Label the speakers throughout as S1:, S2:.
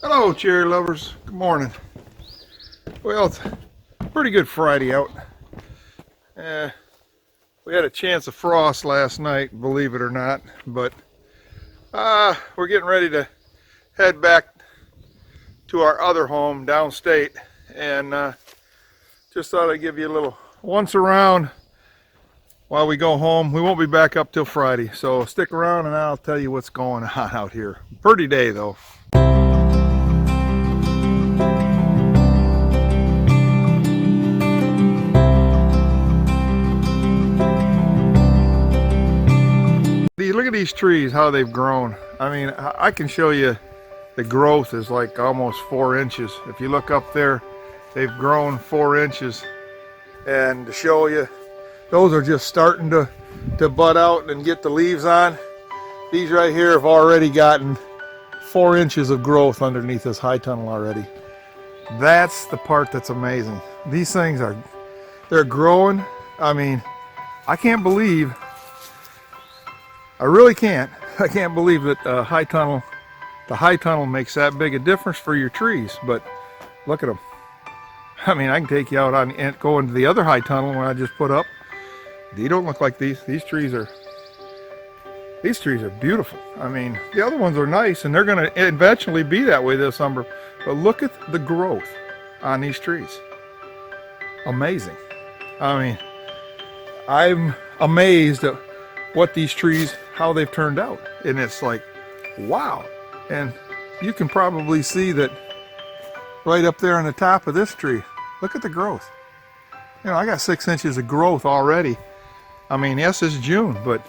S1: Hello, cherry lovers. Good morning. Well, it's a pretty good Friday out. We had a chance of frost last night, believe it or not, but we're getting ready to head back to our other home downstate, and just thought I'd give you a little once around while we go home. We won't be back up till Friday, so stick around and I'll tell you what's going on out here. Pretty day though. Look at these trees, how they've grown. I mean, I can show you the growth is like almost 4 inches. If you look up there, they've grown 4 inches. And to show you, those are just starting to bud out and get the leaves on. These right here have already gotten 4 inches of growth underneath this high tunnel already. That's the part that's amazing. These things they're growing. I mean, I can't believe, I really can't. I can't believe that the high tunnel makes that big a difference for your trees. But look at them. I mean, I can take you out on and go into the other high tunnel when I just put up. They don't look like these. These trees are beautiful. I mean, the other ones are nice, and they're going to eventually be that way this summer. But look at the growth on these trees. Amazing. I mean, I'm amazed at what these trees, how they've turned out. And it's like, wow. And you can probably see that right up there on the top of this tree. Look at the growth. You know, I got 6 inches of growth already. I mean, yes, it's June, but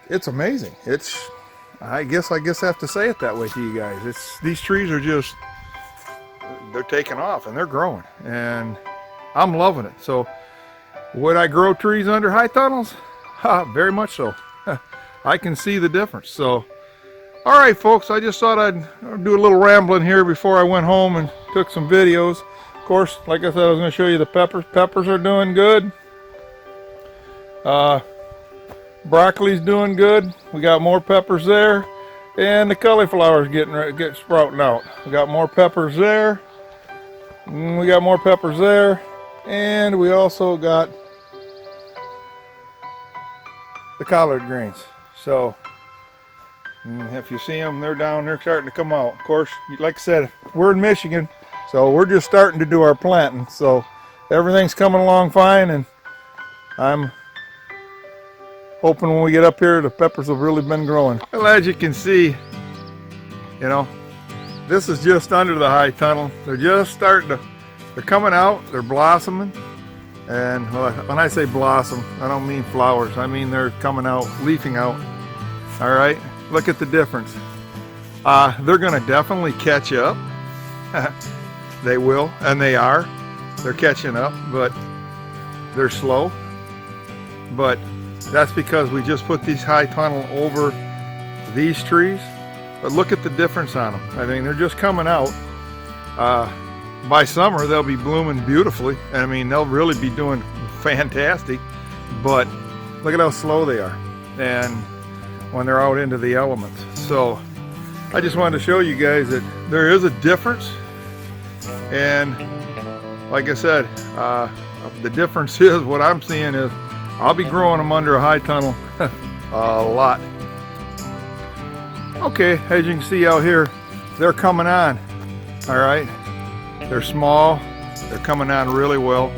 S1: it's amazing. I guess I have to say it that way to you guys. These trees are just, they're taking off and they're growing, and I'm loving it. So would I grow trees under high tunnels? Very much so. I can see the difference. So, all right, folks, I just thought I'd do a little rambling here before I went home and took some videos. Of course, like I said, I was going to show you the peppers. Peppers are doing good. Broccoli's doing good. We got more peppers there, and the cauliflower's getting sprouting out. We got more peppers there. We got more peppers there, and we also got the collard greens. So if you see them, they're down there starting to come out. Of course, like I said, we're in Michigan, so we're just starting to do our planting. So everything's coming along fine, and I'm hoping when we get up here, the peppers have really been growing. Well, as you can see, you know, this is just under the high tunnel. They're just they're coming out, they're blossoming. And when I say blossom, I don't mean flowers. I mean they're coming out, leafing out. All right, look at the difference. They're gonna definitely catch up. They will, and they are. They're catching up, but they're slow. But that's because we just put these high tunnel over these trees. But look at the difference on them. I mean, they're just coming out. By summer, they'll be blooming beautifully. I mean, they'll really be doing fantastic. But look at how slow they are, and when they're out into the elements. So I just wanted to show you guys that there is a difference. And like I said, the difference is, what I'm seeing is, I'll be growing them under a high tunnel a lot. Okay, as you can see out here, they're coming on. All right, they're small, they're coming on really well,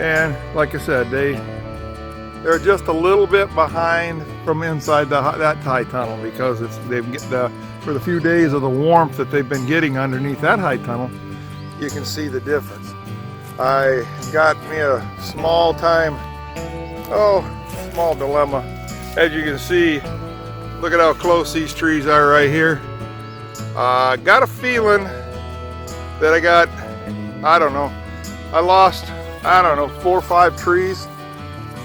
S1: and like I said, they're just a little bit behind from inside that high tunnel, because for the few days of the warmth that they've been getting underneath that high tunnel, you can see the difference. I got me a small dilemma. As you can see, look at how close these trees are right here. Got a feeling that I lost 4 or 5 trees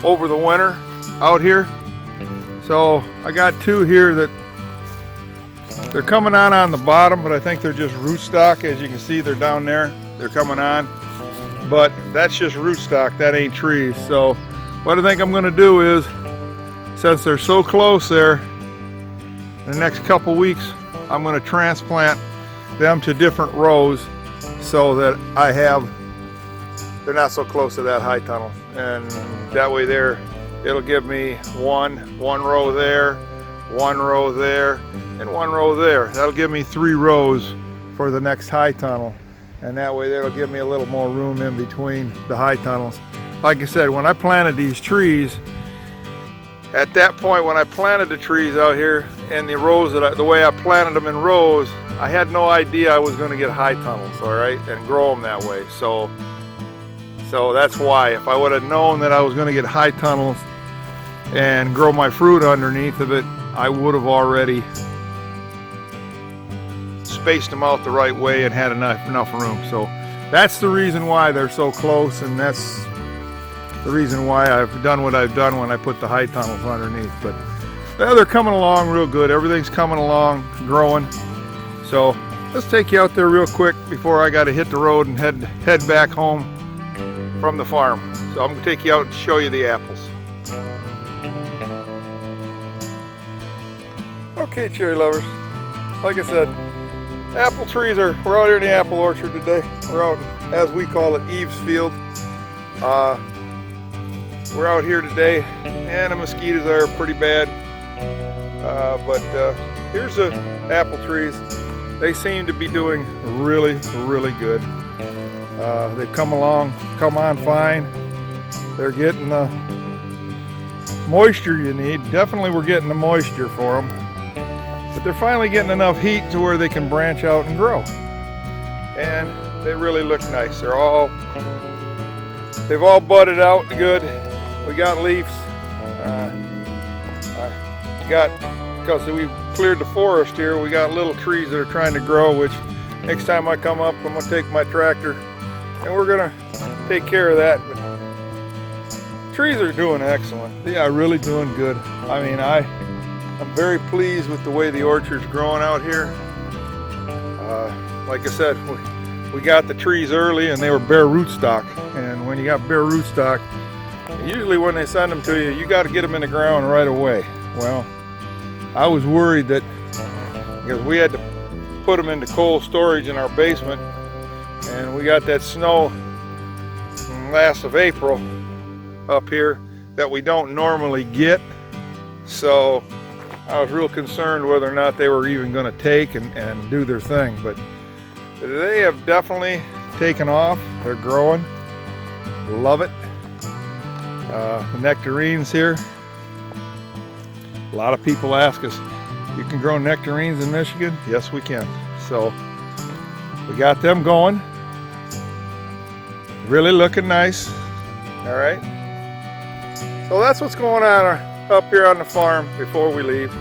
S1: over the winter out here. So I got 2 here that they're coming on the bottom, but I think they're just rootstock. As you can see, they're down there, they're coming on, but that's just rootstock, that ain't trees. So what I think I'm going to do is, since they're so close there, in the next couple weeks, I'm going to transplant them to different rows so that they're not so close to that high tunnel, and that way there it'll give me one row there, one row there, and one row there. That'll give me 3 rows for the next high tunnel, and that way that'll give me a little more room in between the high tunnels. Like I said, when I planted these trees, at that point when I planted the trees out here in the rows, the way I planted them in rows, I had no idea I was going to get high tunnels, all right, and grow them that way. So that's why, if I would have known that I was going to get high tunnels and grow my fruit underneath of it, I would have already spaced them out the right way and had enough room. So that's the reason why they're so close, and that's the reason why I've done what I've done when I put the high tunnels underneath. But they're coming along real good. Everything's coming along, growing. So let's take you out there real quick before I got to hit the road and head back home from the farm. So I'm going to take you out and show you the apples. Okay, cherry lovers, like I said, apple trees we're out here in the apple orchard today. We're out, as we call it, Eve's Field. We're out here today, and the mosquitoes are pretty bad. But here's the apple trees. They seem to be doing really, really good. They've come on fine. They're getting the moisture you need. Definitely we're getting the moisture for them. But they're finally getting enough heat to where they can branch out and grow. And they really look nice. They've all budded out good. We got leaves. Because we cleared the forest here, we got little trees that are trying to grow, which next time I come up, I'm going to take my tractor and we're going to take care of that. But trees are doing excellent. Yeah, really doing good. I mean, I'm very pleased with the way the orchard's growing out here. Like I said, we got the trees early and they were bare rootstock. And when you got bare rootstock, usually when they send them to you, you got to get them in the ground right away. Well, I was worried that because we had to put them into cold storage in our basement, and we got that snow last of April up here that we don't normally get. So I was real concerned whether or not they were even going to take and do their thing. But they have definitely taken off. They're growing. Love it. The nectarines here. A lot of people ask us, you can grow nectarines in Michigan? Yes, we can. So we got them going. Really looking nice. All right. So that's what's going on up here on the farm before we leave.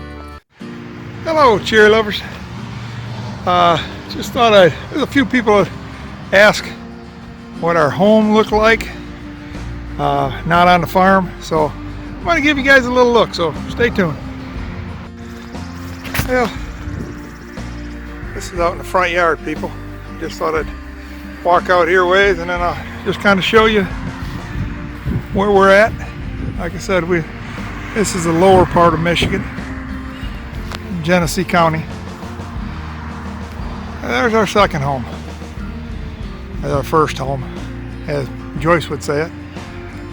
S1: Hello, cherry lovers. Just thought there's a few people that ask what our home looked like. Not on the farm. So I'm going to give you guys a little look, so stay tuned. Well, this is out in the front yard, people. Just thought I'd walk out here ways and then I'll just kind of show you where we're at. Like I said, this is the lower part of Michigan, Genesee County. And there's our second home. That's our first home, as Joyce would say it.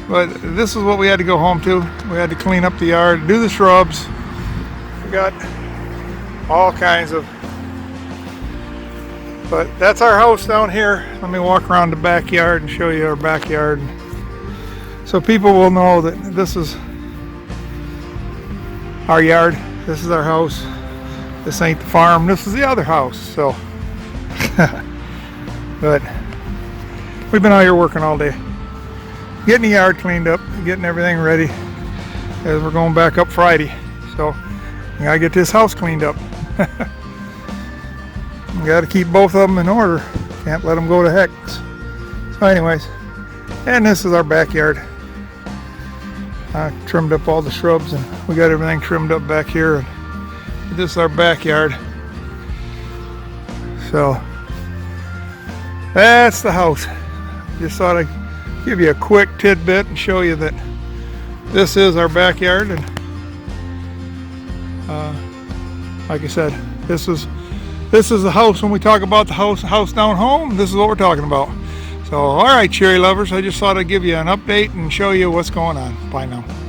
S1: But this is what we had to go home to. We had to clean up the yard, do the shrubs. We got all kinds of, but that's our house down here. Let me walk around the backyard and show you our backyard, so people will know that this is our yard. This is our house. This ain't the farm. This is the other house. So, but we've been out here working all day, getting the yard cleaned up, getting everything ready as we're going back up Friday. So we gotta get this house cleaned up. We got to keep both of them in order. Can't let them go to heck. So anyways, and this is our backyard. I trimmed up all the shrubs and we got everything trimmed up back here. This is our backyard. So that's the house. Just thought I'd give you a quick tidbit and show you that this is our backyard. And like I said, this is This is the house. When we talk about the house down home, this is what we're talking about. So, all right, cherry lovers, I just thought I'd give you an update and show you what's going on. Bye now.